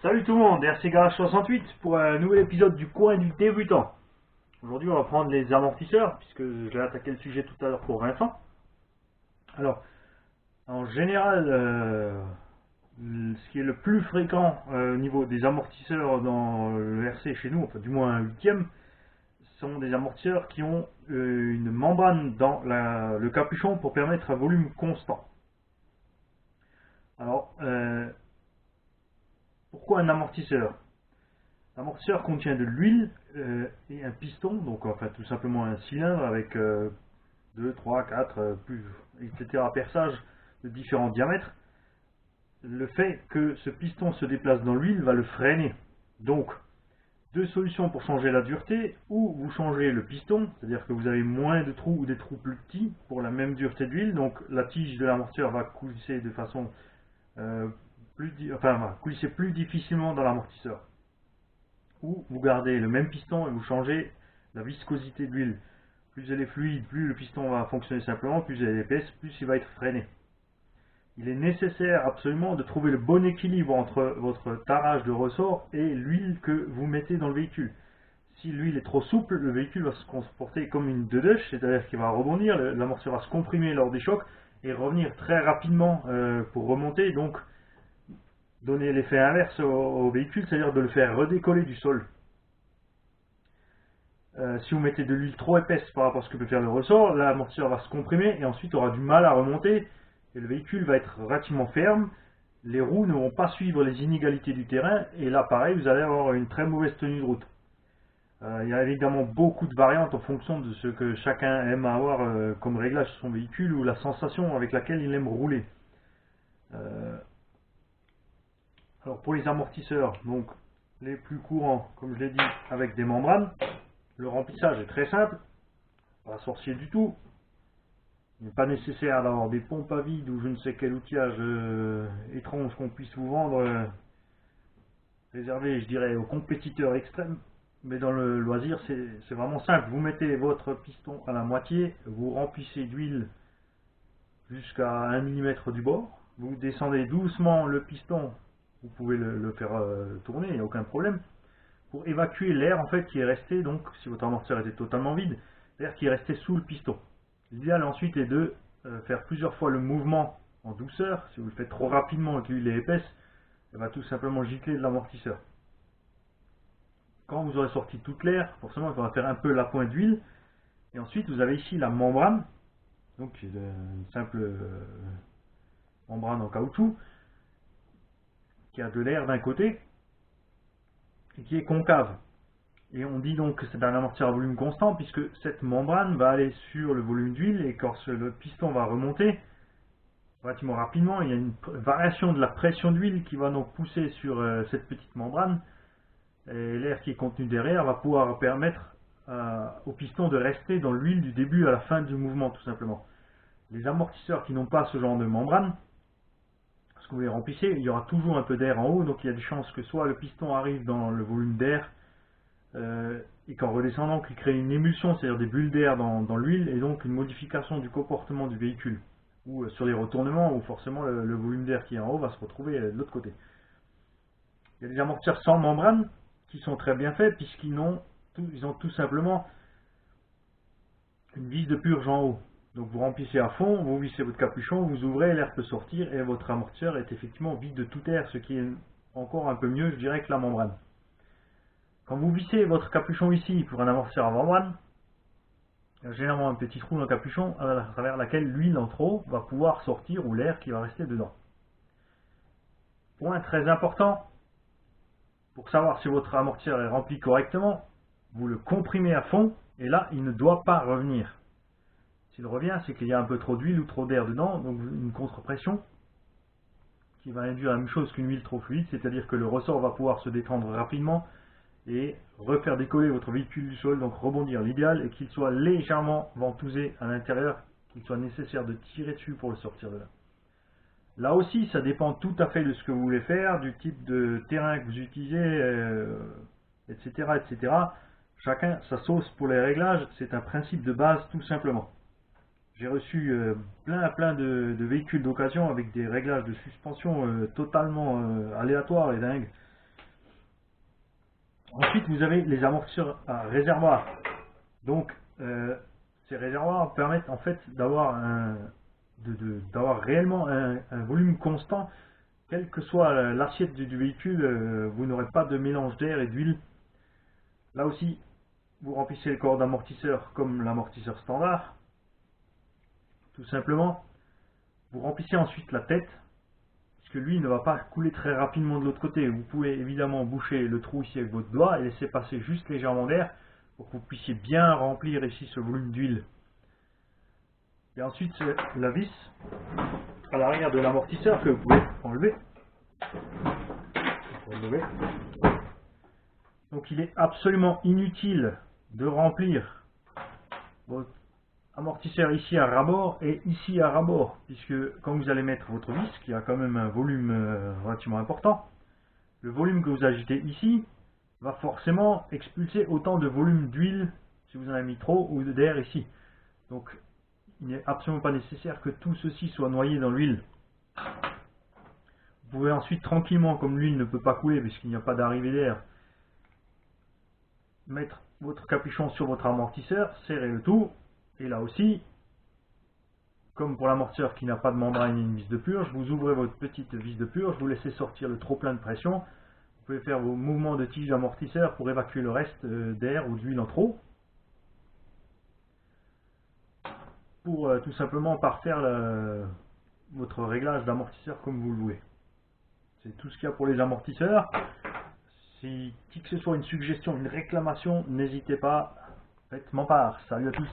Salut tout le monde, RC Garage 68 pour un nouvel épisode du coin du débutant. Aujourd'hui on va prendre les amortisseurs puisque j'ai attaqué le sujet tout à l'heure pour Vincent. Alors en général ce qui est le plus fréquent au niveau des amortisseurs dans le RC chez nous, enfin du moins un huitième, sont des amortisseurs qui ont une membrane dans le capuchon pour permettre un volume constant. Alors pourquoi un amortisseur? L'amortisseur contient de l'huile et un piston, donc enfin tout simplement un cylindre avec 2, 3, 4, plus, etc. perçages de différents diamètres. Le fait que ce piston se déplace dans l'huile va le freiner. Donc, deux solutions pour changer la dureté: ou vous changez le piston, c'est-à-dire que vous avez moins de trous ou des trous plus petits pour la même dureté d'huile, donc la tige de l'amortisseur va coulisser de façon va coulisser plus difficilement dans l'amortisseur. Ou vous gardez le même piston et vous changez la viscosité de l'huile. Plus elle est fluide, plus le piston va fonctionner simplement, plus elle est épaisse, plus il va être freiné. Il est nécessaire absolument de trouver le bon équilibre entre votre tarage de ressort et l'huile que vous mettez dans le véhicule. Si l'huile est trop souple, le véhicule va se comporter comme une dedeche, c'est-à-dire qu'il va rebondir, l'amortisseur va se comprimer lors des chocs et revenir très rapidement pour remonter, donc donner l'effet inverse au véhicule, c'est-à-dire de le faire redécoller du sol. Si vous mettez de l'huile trop épaisse par rapport à ce que peut faire le ressort, l'amortisseur va se comprimer et ensuite aura du mal à remonter et le véhicule va être relativement ferme. Les roues ne vont pas suivre les inégalités du terrain et là pareil, vous allez avoir une très mauvaise tenue de route. Il y a évidemment beaucoup de variantes en fonction de ce que chacun aime avoir comme réglage sur son véhicule ou la sensation avec laquelle il aime rouler. Alors pour les amortisseurs, donc les plus courants, comme je l'ai dit, avec des membranes, le remplissage est très simple, pas sorcier du tout. Il n'est pas nécessaire d'avoir des pompes à vide ou je ne sais quel outillage étrange qu'on puisse vous vendre, réservé, je dirais, aux compétiteurs extrêmes. Mais dans le loisir, c'est vraiment simple. Vous mettez votre piston à la moitié, vous remplissez d'huile jusqu'à 1 mm du bord, vous descendez doucement le piston, vous pouvez le faire tourner, il n'y a aucun problème, pour évacuer l'air en fait qui est resté, donc si votre amortisseur était totalement vide, l'air qui est resté sous le piston. L'idéal ensuite est de faire plusieurs fois le mouvement en douceur. Si vous le faites trop rapidement et que l'huile est épaisse, elle va tout simplement gicler de l'amortisseur. Quand vous aurez sorti toute l'air, forcément il faudra faire un peu la pointe d'huile, et ensuite vous avez ici la membrane, donc une simple membrane en caoutchouc, qui a de l'air d'un côté, et qui est concave. Et on dit donc que c'est un amortisseur à volume constant, puisque cette membrane va aller sur le volume d'huile, et quand le piston va remonter relativement rapidement, il y a une variation de la pression d'huile qui va donc pousser sur cette petite membrane, et l'air qui est contenu derrière va pouvoir permettre au piston de rester dans l'huile du début à la fin du mouvement, tout simplement. Les amortisseurs qui n'ont pas ce genre de membrane, lorsque vous les remplissez, il y aura toujours un peu d'air en haut, donc il y a des chances que soit le piston arrive dans le volume d'air, et qu'en redescendant, qu'il crée une émulsion, c'est-à-dire des bulles d'air dans l'huile, et donc une modification du comportement du véhicule. Ou sur les retournements, où forcément le volume d'air qui est en haut va se retrouver de l'autre côté. Il y a des amortisseurs sans membrane qui sont très bien faits, puisqu'ils ont tout simplement une vis de purge en haut. Donc vous remplissez à fond, vous vissez votre capuchon, vous ouvrez, l'air peut sortir, et votre amortisseur est effectivement vide de tout air, ce qui est encore un peu mieux, je dirais, que la membrane. Quand vous vissez votre capuchon ici pour un amortisseur à membrane, il y a généralement un petit trou dans le capuchon à travers lequel l'huile en trop va pouvoir sortir ou l'air qui va rester dedans. Point très important, pour savoir si votre amortisseur est rempli correctement, vous le comprimez à fond et là il ne doit pas revenir. S'il revient, c'est qu'il y a un peu trop d'huile ou trop d'air dedans, donc une contre-pression qui va induire la même chose qu'une huile trop fluide, c'est-à-dire que le ressort va pouvoir se détendre rapidement et refaire décoller votre véhicule du sol, donc rebondir. L'idéal est qu'il soit légèrement ventousé à l'intérieur, qu'il soit nécessaire de tirer dessus pour le sortir de là. Là aussi, ça dépend tout à fait de ce que vous voulez faire, du type de terrain que vous utilisez, etc., etc. Chacun sa sauce pour les réglages, c'est un principe de base tout simplement. J'ai reçu plein de véhicules d'occasion avec des réglages de suspension totalement aléatoires et dingues. Ensuite, vous avez les amortisseurs à réservoir. Donc, ces réservoirs permettent en fait d'avoir réellement un volume constant, quelle que soit l'assiette du véhicule. Vous n'aurez pas de mélange d'air et d'huile. Là aussi, vous remplissez le corps d'amortisseur comme l'amortisseur standard. Tout simplement, vous remplissez ensuite la tête, puisque lui ne va pas couler très rapidement de l'autre côté. Vous pouvez évidemment boucher le trou ici avec votre doigt et laisser passer juste légèrement d'air pour que vous puissiez bien remplir ici ce volume d'huile. Et ensuite, la vis à l'arrière de l'amortisseur que vous pouvez enlever. Donc il est absolument inutile de remplir votre amortisseur ici à ras-bord et ici à ras-bord, puisque quand vous allez mettre votre vis, qui a quand même un volume relativement important, le volume que vous agitez ici va forcément expulser autant de volume d'huile, si vous en avez mis trop, ou d'air ici. Donc il n'est absolument pas nécessaire que tout ceci soit noyé dans l'huile. Vous pouvez ensuite tranquillement, comme l'huile ne peut pas couler puisqu'il n'y a pas d'arrivée d'air, mettre votre capuchon sur votre amortisseur, serrer le tout, et là aussi, comme pour l'amortisseur qui n'a pas de membrane et une vis de purge, vous ouvrez votre petite vis de purge, vous laissez sortir le trop plein de pression, vous pouvez faire vos mouvements de tige d'amortisseur pour évacuer le reste d'air ou d'huile en trop, pour tout simplement parfaire votre réglage d'amortisseur comme vous le voulez. C'est tout ce qu'il y a pour les amortisseurs. Si qui que ce soit une suggestion, une réclamation, n'hésitez pas, faites-m'en part. Salut à tous.